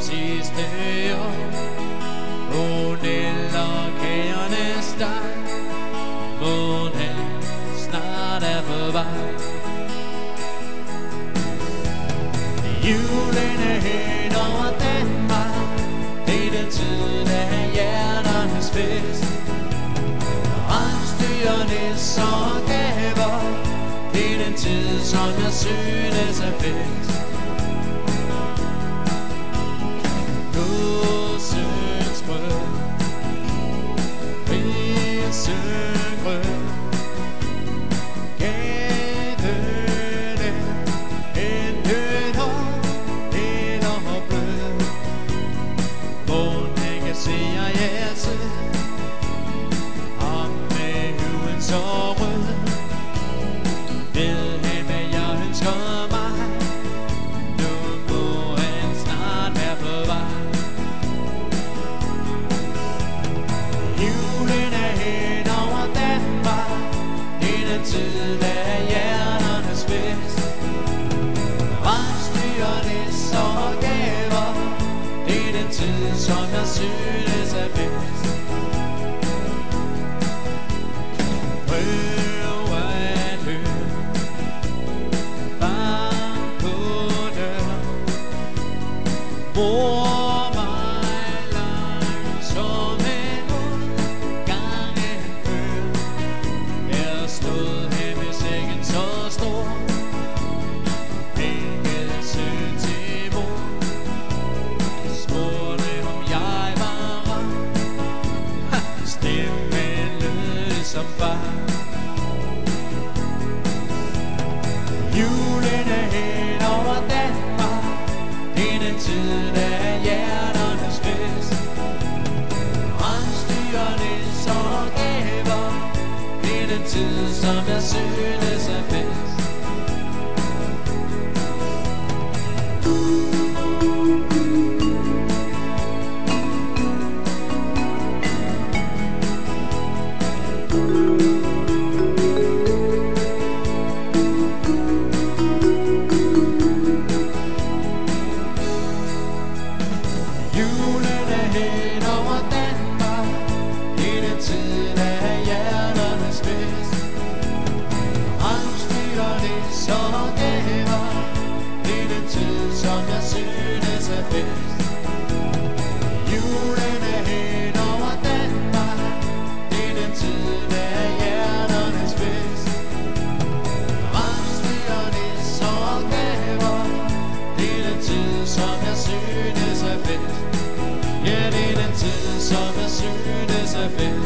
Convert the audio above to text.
sidste år. Eller kagernes dag, månen snart er på vej. Julen er hen over Danmark, det er den tid af hjerternes fest. Rensdyrnes og gaver, det er den tid, som jeg synes er bedst. Gåsens brød, risengrød, gadene, en død år, en og blød. Månen kan se jeg hjerte, og med huden så rød. Ved han hvad jeg ønsker mig, nu må han snart være på vej. Julen er hen over Danmark, det er den tid af hjerternes fest. Rensdyrnes og gaver, det er den tid, som jeg synes er bedst. Prøv at høre, bank på døren, mor mig langt som en udgangen før. Jeg stod her med sækken så stor, hængede søn til mor, spurgte om jeg var rar. Stemmen lød som far. Julen er hen over Danmark, det er den tid af hjerternes fest. Rensdyrnes og gaver, det er den tid, som jeg synes er bedst. Julen er hen over Danmark, det er den tid af hjerternes fest. Rensdyrnes og gaver, det er den tid, som jeg synes er bedst. Julen er hen over Danmark, det er den tid af hjerternes fest. Rensdyrnes og gaver, det er den tid, som jeg synes er bedst. Ja, det er den tid, som jeg synes er bedst.